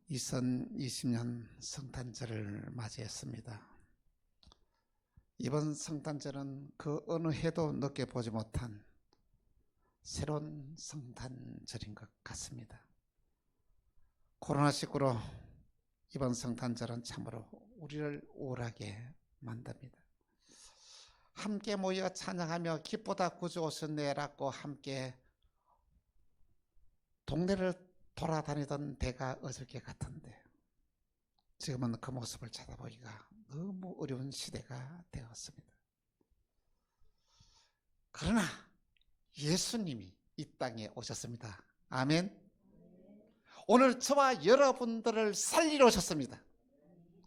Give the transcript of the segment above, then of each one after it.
2020년 성탄절을 맞이했습니다. 이번 성탄절은 그 어느 해도 느껴보지 못한 새로운 성탄절인 것 같습니다. 코로나19로 이번 성탄절은 참으로 우리를 우울하게 만듭니다. 함께 모여 찬양하며 기쁘다 구주 오셨네라고 함께 동네를 돌아다니던 때가 어저께 같은데 지금은 그 모습을 찾아보기가 너무 어려운 시대가 되었습니다. 그러나 예수님이 이 땅에 오셨습니다. 아멘. 오늘 저와 여러분들을 살리러 오셨습니다.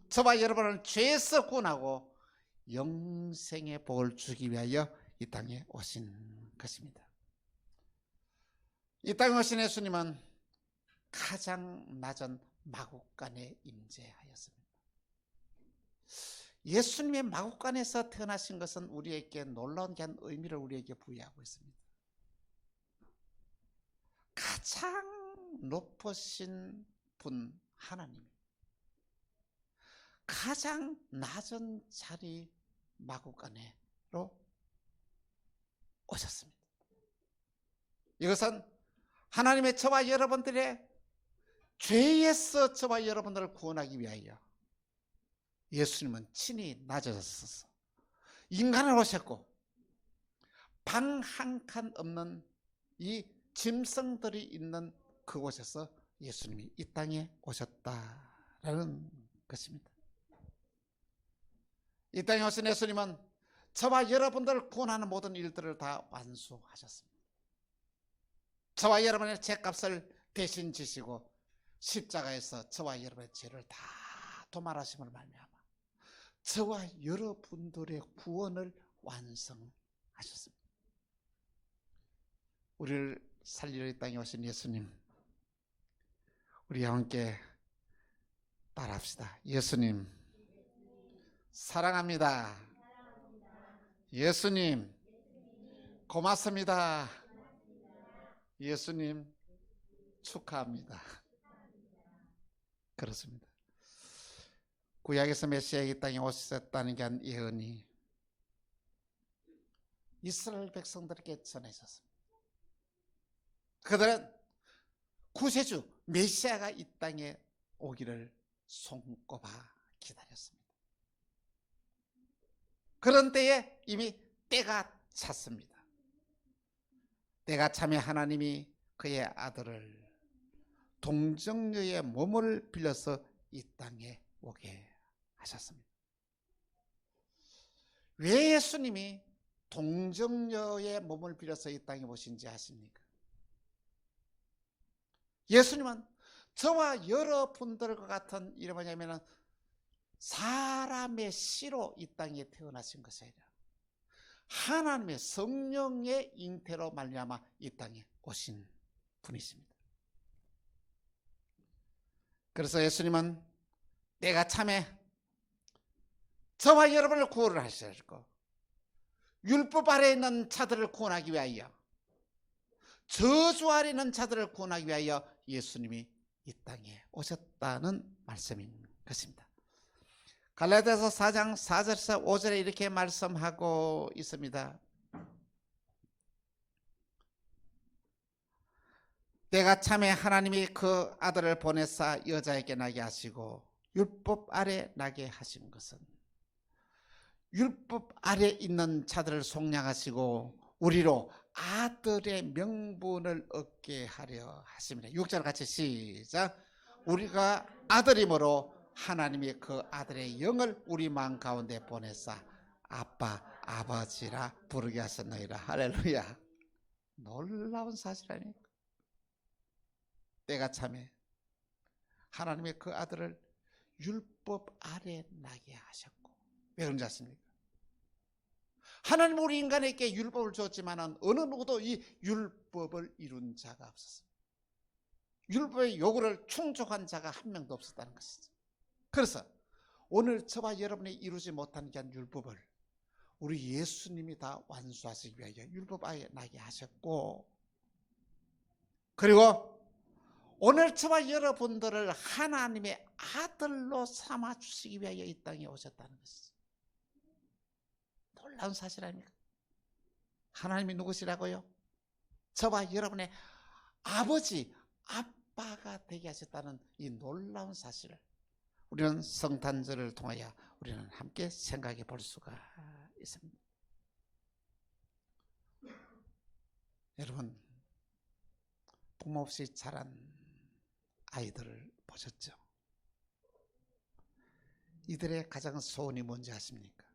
저와 여러분을 죄에서 구원하고 영생의 복을 주기 위하여 이 땅에 오신 것입니다. 이 땅에 오신 예수님은 가장 낮은 마국간에 임재하였습니다. 예수님의 마국간에서 태어나신 것은 우리에게 놀라운 귀한 의미를 우리에게 부여하고 있습니다. 가장 높으신 분 하나님, 가장 낮은 자리 마국간으로 오셨습니다. 이것은 하나님의 저와 여러분들의 죄에서 저와 여러분들을 구원하기 위하여 예수님은 친히 낮아져서 인간을 오셨고 방 한 칸 없는 이 짐승들이 있는 그곳에서 예수님이 이 땅에 오셨다라는 것입니다. 이 땅에 오신 예수님은 저와 여러분들을 구원하는 모든 일들을 다 완수하셨습니다. 저와 여러분의 죄값을 대신 지시고 십자가에서 저와 여러분의 죄를 다 도말하심을 말미암아 저와 여러분들의 구원을 완성하셨습니다. 우리를 살리러 이 땅에 오신 예수님, 우리와 함께 따라합시다. 예수님 사랑합니다. 예수님 고맙습니다. 예수님 축하합니다. 그렇습니다. 구약에서 메시아가 이 땅에 오셨다는 게 한 예언이 이스라엘 백성들에게 전해졌습니다. 그들은 구세주 메시아가 이 땅에 오기를 손꼽아 기다렸습니다. 그런 때에 이미 때가 찼습니다. 때가 차며 하나님이 그의 아들을 동정녀의 몸을 빌려서 이 땅에 오게 하셨습니다. 왜 예수님이 동정녀의 몸을 빌려서 이 땅에 오신지 아십니까? 예수님은 저와 여러분들과 같은 일이 뭐냐면 사람의 씨로 이 땅에 태어나신 것이 아니라 하나님의 성령의 잉태로 말미암아 이 땅에 오신 분이십니다. 그래서 예수님은 때가 참에 저와 여러분을 구원을 하시고 율법 아래에 있는 자들을 구원하기 위하여 저주 아래에 있는 자들을 구원하기 위하여 예수님이 이 땅에 오셨다는 말씀인 것입니다. 갈라디아서 4장 4절에서 5절에 이렇게 말씀하고 있습니다. 때가 참에 하나님이 그 아들을 보내사 여자에게 나게 하시고 율법 아래 나게 하신 것은 율법 아래 있는 자들을 속량하시고 우리로 아들의 명분을 얻게 하려 하십니다. 6절 같이 시작. 우리가 아들이므로 하나님이 그 아들의 영을 우리 마음 가운데 보내사 아빠 아버지라 부르게 하셨나이다. 할렐루야. 놀라운 사실 아닙니까? 때가 참에 하나님의 그 아들을 율법 아래 나게 하셨고, 왜 그런지 아십니까? 하나님 우리 인간에게 율법을 줬지만 어느 누구도 이 율법을 이룬 자가 없었습니다. 율법의 요구를 충족한 자가 한 명도 없었다는 것이죠. 그래서 오늘 저와 여러분이 이루지 못한 게 한 율법을 우리 예수님이 다 완수하시기 위하여 율법 아래 나게 하셨고, 그리고 오늘 저와 여러분들을 하나님의 아들로 삼아 주시기 위하여 이 땅에 오셨다는 것이죠. 놀라운 사실 아닙니까? 하나님이 누구시라고요? 저와 여러분의 아버지, 아빠가 되게 하셨다는 이 놀라운 사실을 우리는 성탄절을 통하여 우리는 함께 생각해 볼 수가 있습니다. 여러분, 부모 없이 자란 아이들을 보셨죠? 이들의 가장 소원이 뭔지 아십니까?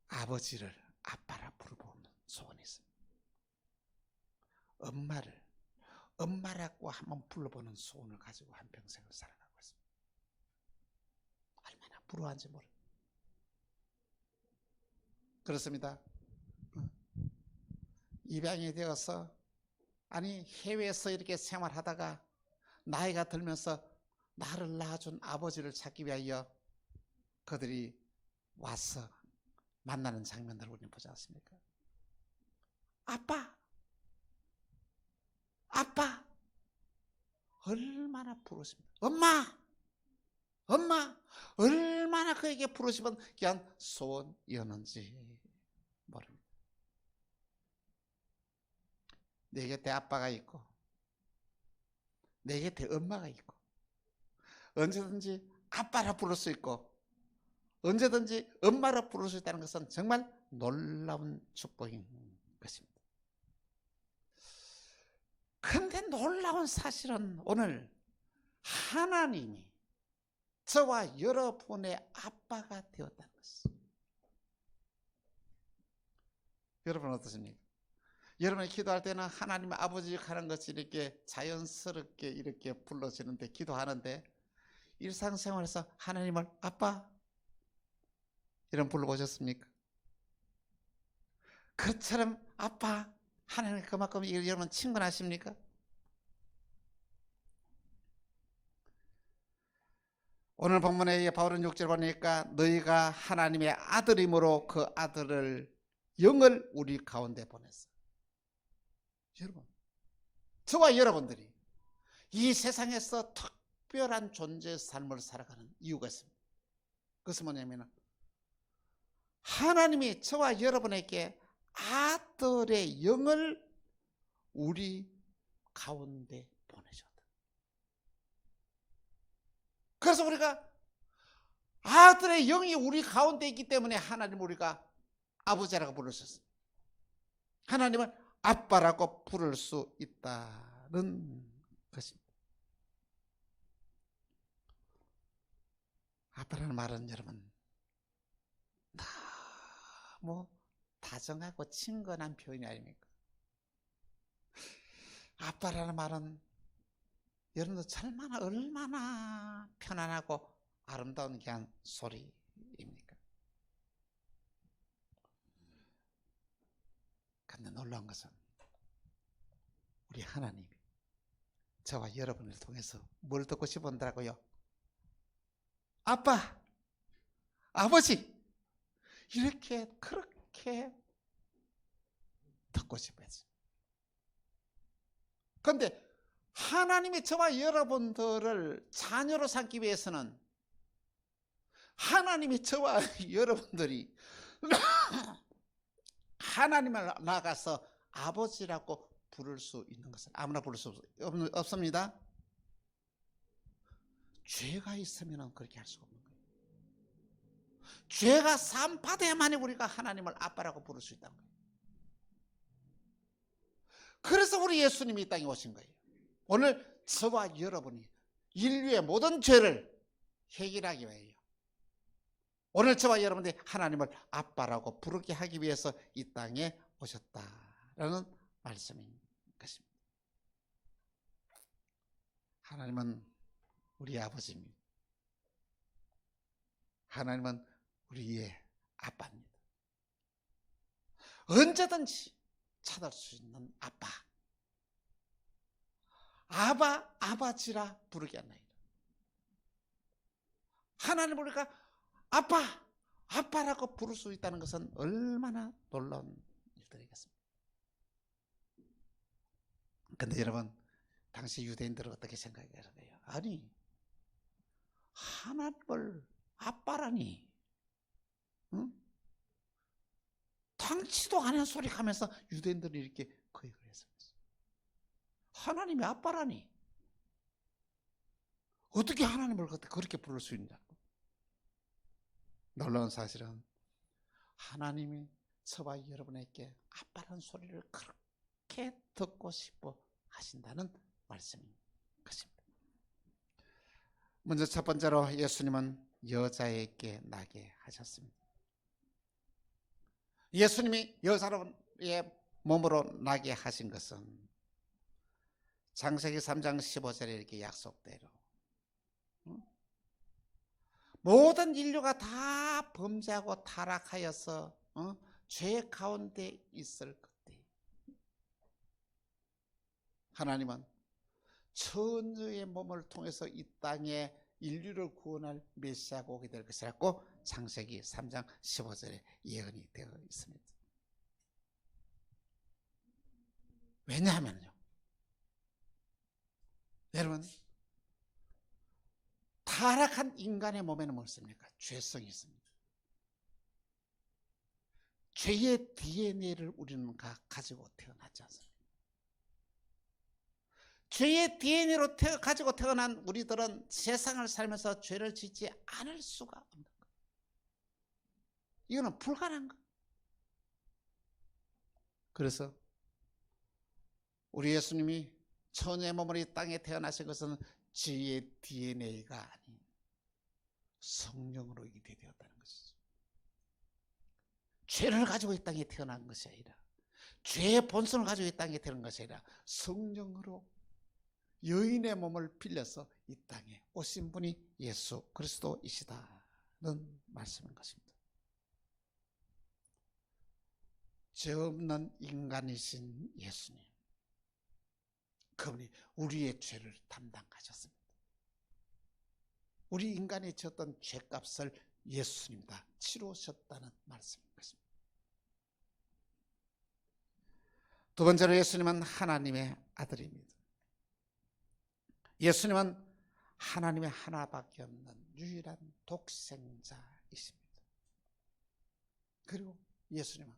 아버지를 아빠라 부르는 소원이 있습니다. 엄마를 엄마라고 한번 불러보는 소원을 가지고 한평생을 살아가고 있습니다. 얼마나 부러워한지 모릅니다. 그렇습니다. 입양이 되어서 아니 해외에서 이렇게 생활하다가 나이가 들면서 나를 낳아준 아버지를 찾기 위하여 그들이 와서 만나는 장면들을 우리는 보지 않습니까? 아빠 얼마나 부르십니까? 엄마 얼마나 그에게 부르시면 그냥 소원이었는지 모릅니다. 내 곁에 아빠가 있고 내 곁에 엄마가 있고 언제든지 아빠라 부를 수 있고 언제든지 엄마라 부를 수 있다는 것은 정말 놀라운 축복인 것입니다. 그런데 놀라운 사실은 오늘 하나님이 저와 여러분의 아빠가 되었다는 것입니다. 여러분 어떠십니까? 여러분이 기도할 때는 하나님 아버지 하는 것이 이렇게 자연스럽게 이렇게 불러지는데 기도하는데 일상생활에서 하나님을 아빠 이런 불러보셨습니까? 그처럼 아빠 하나님 그만큼 여러분 친근하십니까? 오늘 본문에 바울은 6절 보니까 너희가 하나님의 아들이므로 그 아들을 영을 우리 가운데 보냈어. 여러분, 저와 여러분들이 이 세상에서 특별한 존재의 삶을 살아가는 이유가 있습니다. 그것은 뭐냐면 하나님이 저와 여러분에게 아들의 영을 우리 가운데 보내셨다. 그래서 우리가 아들의 영이 우리 가운데 있기 때문에 하나님 우리가 아버지라고 부르셨습니다. 하나님은 아빠라고 부를 수 있다는 것입니다. 아빠라는 말은 여러분 너무 다정하고 친근한 표현이 아닙니까? 아빠라는 말은 여러분들 얼마나 편안하고 아름다운 그냥 소리입니까? 그런데 놀라운 것은 우리 하나님이 저와 여러분을 통해서 뭘 듣고 싶은다고요? 아빠, 아버지 이렇게 그렇게 듣고 싶어요. 그런데 하나님이 저와 여러분들을 자녀로 삼기 위해서는 하나님이 저와 여러분들이 하나님을 나가서 아버지라고 부를 수 있는 것은 아무나 부를 수 없습니다. 죄가 있으면 그렇게 할 수가 없는 거예요. 죄가 사함받아야만이 우리가 하나님을 아빠라고 부를 수 있다는 거예요. 그래서 우리 예수님이 이 땅에 오신 거예요. 오늘 저와 여러분이 인류의 모든 죄를 해결하기 위하여 오늘 저와 여러분들이 하나님을 아빠라고 부르게 하기 위해서 이 땅에 오셨다라는 말씀인 것입니다. 하나님은 우리 아버지입니다. 하나님은 우리의 아빠입니다. 언제든지 찾을 수 있는 아빠. 아바지라 부르게 하나이다. 하나님 우리가 아빠라고 부를 수 있다는 것은 얼마나 놀라운 일들이겠습니까? 근데 여러분, 당시 유대인들은 어떻게 생각해요? 아니, 하나님을 아빠라니, 응? 당치도 않은 소리 하면서 유대인들이 이렇게 거역을 했어요. 하나님이 아빠라니, 어떻게 하나님을 그렇게 부를 수 있냐고. 놀라운 사실은 하나님이 저와 여러분에게 아빠라는 소리를 그렇게 듣고 싶어 하신다는 말씀인 것입니다. 먼저 첫 번째로 예수님은 여자에게 나게 하셨습니다. 예수님이 여자의 몸으로 나게 하신 것은 창세기 3장 15절에 이렇게 약속대로 모든 인류가 다 범죄하고 타락하여서 죄 가운데 있을 그때 하나님은 처녀의 몸을 통해서 이 땅에 인류를 구원할 메시아가 오게 될 것이라고 창세기 3장 15절에 예언이 되어 있습니다. 왜냐하면요, 여러분, 타락한 인간의 몸에는 무엇입니까? 죄성이 있습니다. 죄의 DNA를 우리는 가지고 태어났지 않습니까? 죄의 DNA로 가지고 태어난 우리들은 세상을 살면서 죄를 짓지 않을 수가 없는 거예요. 이거는 불가능한 거예요. 그래서 우리 예수님이 처녀의 몸으로 이 땅에 태어나신 것은 죄의 DNA가 아닌 성령으로 이게 되었다는 것이죠. 죄를 가지고 이 땅에 태어난 것이 아니라, 죄의 본성을 가지고 이 땅에 태어난 것이 아니라 성령으로 여인의 몸을 빌려서 이 땅에 오신 분이 예수 그리스도이시다는 말씀인 것입니다. 죄 없는 인간이신 예수님, 그분이 우리의 죄를 담당하셨습니다. 우리 인간이 졌던 죄값을 예수님 다 치르셨다는 말씀인 것입니다. 두 번째로 예수님은 하나님의 아들입니다. 예수님은 하나님의 하나밖에 없는 유일한 독생자이십니다. 그리고 예수님은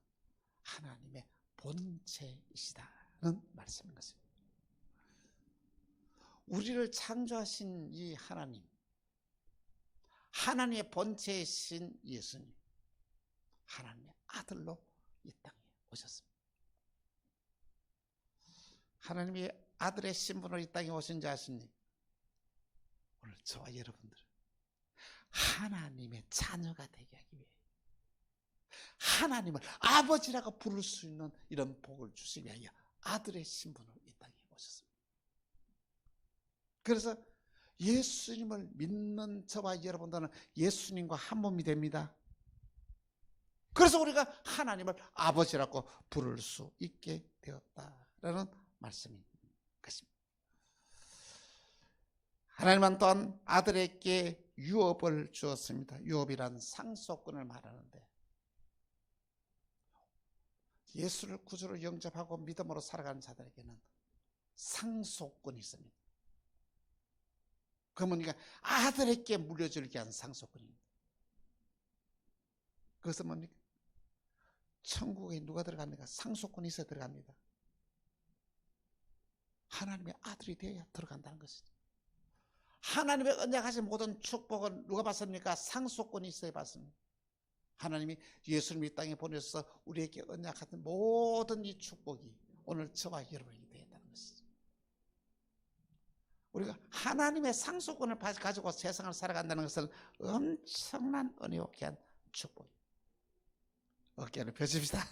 하나님의 본체이시다는 말씀인 것입니다. 우리를 창조하신 이 하나님, 하나님의 본체이신 예수님, 하나님의 아들로 이 땅에 오셨습니다. 하나님이 아들의 신분으로 이 땅에 오신 지 아십니까? 오늘 저와 여러분들 하나님의 자녀가 되게 하기 위해 하나님을 아버지라고 부를 수 있는 이런 복을 주시기 위하여 아들의 신분으로 이 땅에 오셨습니다. 그래서 예수님을 믿는 저와 여러분들은 예수님과 한 몸이 됩니다. 그래서 우리가 하나님을 아버지라고 부를 수 있게 되었다라는 말씀인 것입니다. 하나님은 또한 아들에게 유업을 주었습니다. 유업이란 상속권을 말하는데, 예수를 구주로 영접하고 믿음으로 살아가는 자들에게는 상속권이 있습니다. 그러니까 아들에게 물려주게 한 상속권입니다. 그것은 뭡니까? 천국에 누가 들어갑니까? 상속권이 있어야 들어갑니다. 하나님의 아들이 되어야 들어간다는 것이죠. 하나님의 언약하신 모든 축복은 누가 받습니까? 상속권이 있어야 받습니다. 하나님이 예수님이 이 땅에 보내셔서 우리에게 언약하신 모든 이 축복이 오늘 저와 여러분에게 되었다는 것이죠. 우리가 하나님의 상속권을 가지고 세상을 살아간다는 것은 엄청난 은혜요 귀한 축복입니다. 어깨를 펴십시다.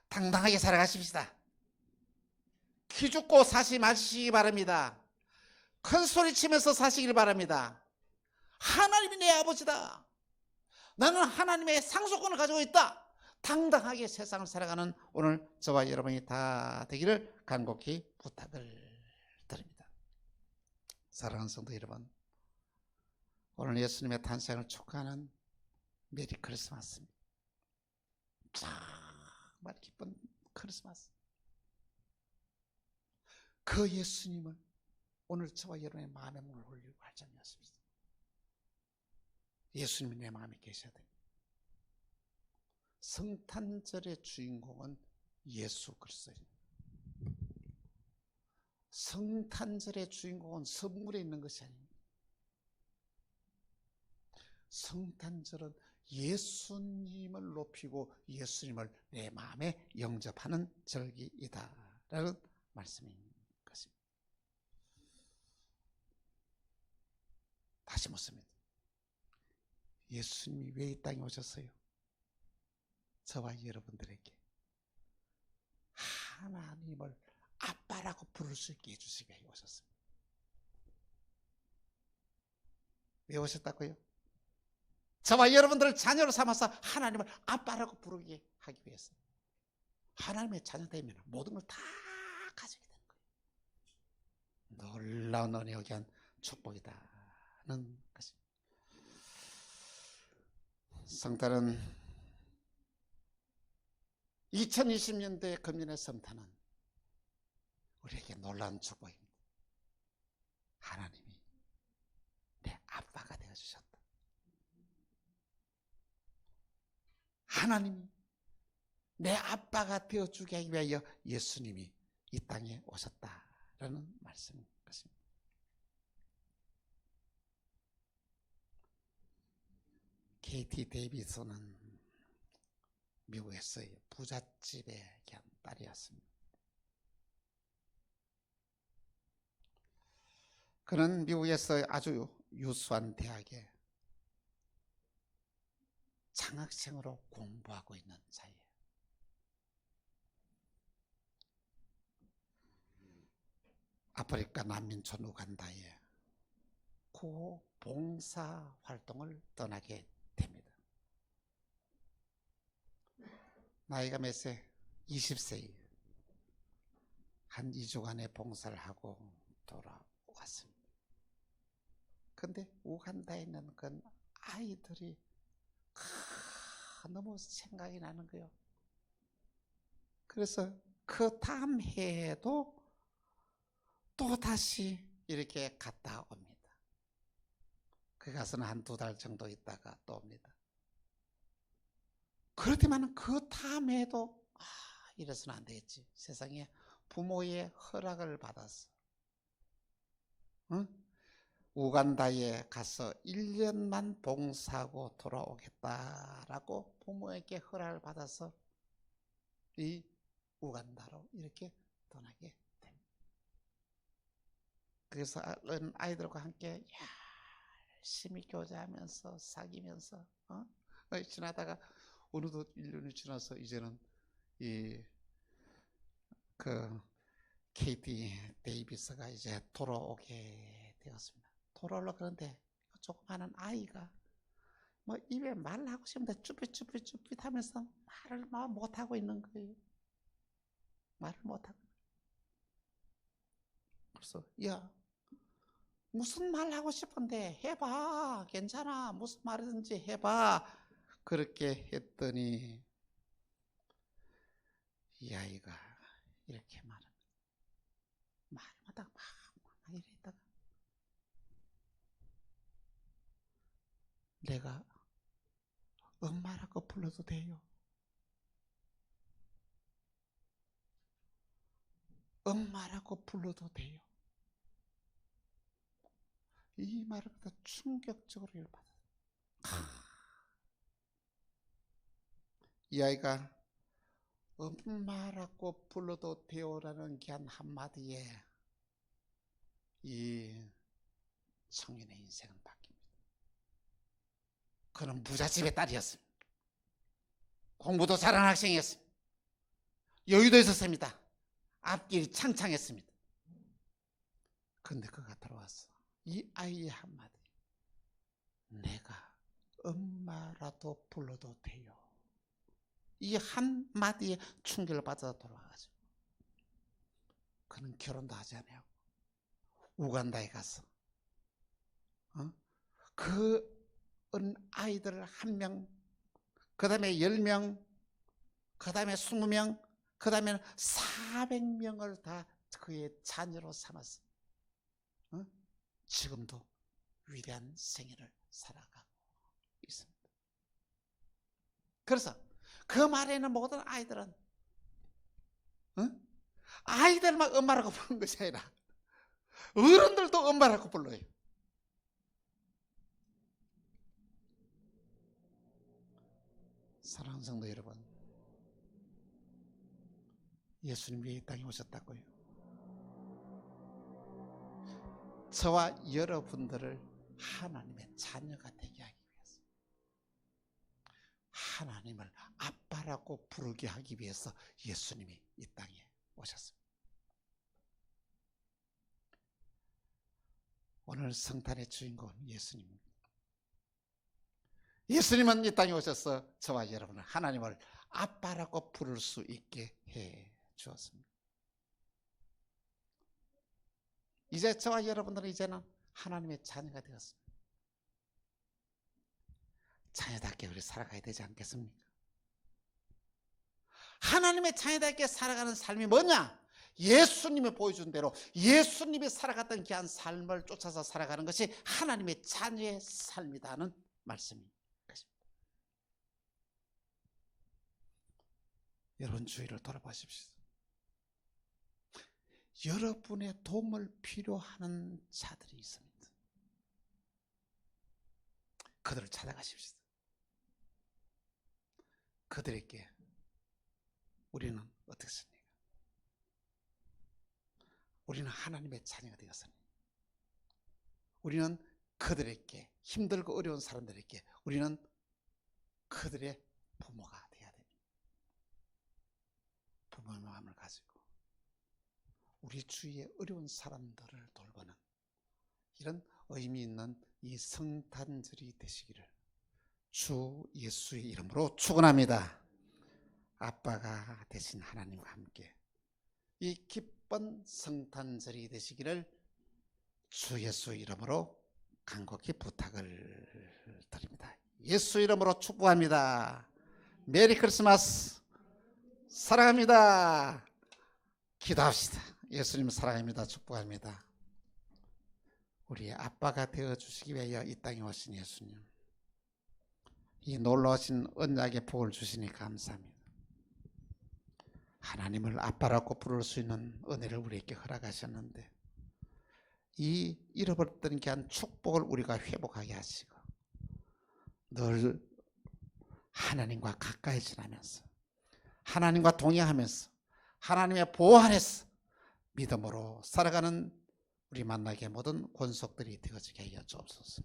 당당하게 살아가십시다. 기죽고 사시 마시기 바랍니다. 큰 소리 치면서 사시길 바랍니다. 하나님이 내 아버지다. 나는 하나님의 상속권을 가지고 있다. 당당하게 세상을 살아가는 오늘 저와 여러분이 다 되기를 간곡히 부탁을 드립니다. 사랑하는 성도 여러분, 오늘 예수님의 탄생을 축하하는 메리 크리스마스입니다. 정말 기쁜 크리스마스. 그 예수님을 오늘 저와 여러분의 마음에 문을 올리고 발전이었습니다. 예수님이 내 마음에 계셔야 됩니다. 성탄절의 주인공은 예수 그리스도입니다. 성탄절의 주인공은 선물에 있는 것이 아닙니다. 성탄절은 예수님을 높이고 예수님을 내 마음에 영접하는 절기이다라는 말씀인 것입니다. 다시 묻습니다. 예수님이 왜 이 땅에 오셨어요? 저와 여러분들에게 하나님을 아빠라고 부를 수 있게 해주시기 위해 오셨습니다. 왜 오셨다고요? 저와 여러분들을 자녀로 삼아서 하나님을 아빠라고 부르게 하기 위해서. 하나님의 자녀 되면 모든 걸 다 가지게 되는 거예요. 놀라운 은혜에 의한 축복이다는 것입니다. 성탄은 2020년도의 금년의 성탄은 우리에게 놀라운 축복입니다. 하나님이 내 아빠가 되어주셨다. 하나님이 내 아빠가 되어주게 하기 위하여 예수님이 이 땅에 오셨다라는 말씀인 것입니다. KT 데이비슨은 미국에서의 부잣집의 딸이었습니다. 그는 미국에서 아주 유수한 대학에 장학생으로 공부하고 있는 사이에 아프리카 난민촌 우간다에 그 봉사 활동을 떠나게 됩니다. 나이가 몇 세? 20세. 한 2주간의 봉사를 하고 돌아왔습니다. 근데 우간다에 있는 그 아이들이 너무 생각이 나는 거예요. 그래서 그 다음 해에도 또 다시 이렇게 갔다 옵니다. 그 가서는 한 2달 정도 있다가 또 옵니다. 그렇지만 그 다음 해에도 이래서는 안 되겠지. 세상에 부모의 허락을 받았어. 응? 우간다에 가서 1년만 봉사하고 돌아오겠다라고 부모에게 허락을 받아서 이 우간다로 이렇게 떠나게 됩니다. 그래서 아이들과 함께 열심히 교제하면서 사귀면서 지나다가 어느덧 1년이 지나서 이제는 그 KT 데이비스가 이제 돌아오게 되었습니다. 돌아오려고 그러는데 조그마한 아이가 뭐 입에 말을 하고 싶은데 쭈삣쭈삣쭈삣 하면서 말을 못하고 있는 거예요. 말을 못하고. 그래서 야, 무슨 말 하고 싶은데 해봐. 괜찮아. 무슨 말이든지 해봐. 그렇게 했더니 이 아이가 이렇게 말합니다. 말마다 막 이랬다가 내가 엄마라고 불러도 돼요? 엄마라고 불러도 돼요? 이 말을 갖다 충격적으로 받았어요. 이 아이가 엄마라고 불러도 돼요라는 그 한마디에 이 청년의 인생은 바뀝니다. 그는 부잣집의 딸이었습니다. 공부도 잘하는 학생이었습니다. 여유도 있었습니다. 앞길이 창창했습니다. 그런데 그가 들어왔어. 이 아이의 한마디, 내가 엄마라도 불러도 돼요. 이 한마디에 충격을 받아 돌아가죠. 그는 결혼도 하지 않아요. 우간다에 가서 그 아이들 1명, 그 다음에 10명, 그 다음에 20명, 그 다음에 400명을 다 그의 자녀로 삼아서 지금도 위대한 생애를 살아가고 있습니다. 그래서 그 말에는 모든 아이들은 아이들만 엄마라고 부르는 것이 아니라 어른들도 엄마라고 불러요. 사랑하는 성도 여러분, 예수님이 이 땅에 오셨다고요. 저와 여러분들을 하나님의 자녀가 되게 하기 위해서, 하나님을 아빠라고 부르게 하기 위해서 예수님이 이 땅에 오셨습니다. 오늘 성탄의 주인공은 예수님입니다. 예수님은 이 땅에 오셔서 저와 여러분을 하나님을 아빠라고 부를 수 있게 해 주었습니다. 이제 저와 여러분들은 이제는 하나님의 자녀가 되었습니다. 자녀답게 우리 살아가야 되지 않겠습니까? 하나님의 자녀답게 살아가는 삶이 뭐냐? 예수님이 보여준 대로 예수님이 살아갔던 귀한 삶을 쫓아서 살아가는 것이 하나님의 자녀의 삶이라는 말씀입니다. 여러분 주위를 돌아보십시오. 여러분의 도움을 필요하는 자들이 있습니다. 그들을 찾아가십시오. 그들에게 우리는 어떻습니까? 우리는 하나님의 자녀가 되었으니 우리는 그들에게, 힘들고 어려운 사람들에게 우리는 그들의 부모가 되어야 됩니다. 부모의 마음을 가지고 우리 주위의 어려운 사람들을 돌보는 이런 의미 있는 이 성탄절이 되시기를 주 예수의 이름으로 축원합니다. 아빠가 되신 하나님과 함께 이 기쁜 성탄절이 되시기를 주 예수 이름으로 간곡히 부탁을 드립니다. 예수 이름으로 축복합니다. 메리 크리스마스. 사랑합니다. 기도합시다. 예수님 사랑합니다. 축복합니다. 우리의 아빠가 되어주시기 위하여 이 땅에 오신 예수님, 이 놀라우신 언약의 복을 주시니 감사합니다. 하나님을 아빠라고 부를 수 있는 은혜를 우리에게 허락하셨는데 이 잃어버렸던 귀한 축복을 우리가 회복하게 하시고 늘 하나님과 가까이 지나면서 하나님과 동행하면서 하나님의 보호 안에서 믿음으로 살아가는 우리 만나게 모든 권속들이 되어지게 하여 주옵소서.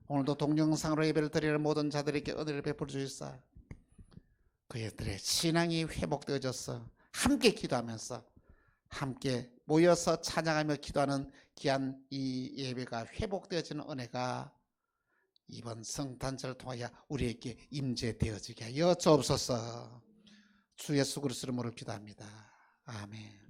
오늘도 동영상으로 예배를 드리는 모든 자들에게 은혜를 베풀어 주시사 그들의 신앙이 회복되어져서 함께 기도하면서 함께 모여서 찬양하며 기도하는 귀한 이 예배가 회복되어지는 은혜가 이번 성탄절을 통하여 우리에게 임재되어지게 하여 주옵소서. 주 예수 그리스도 이름으로 기도합니다. 아멘.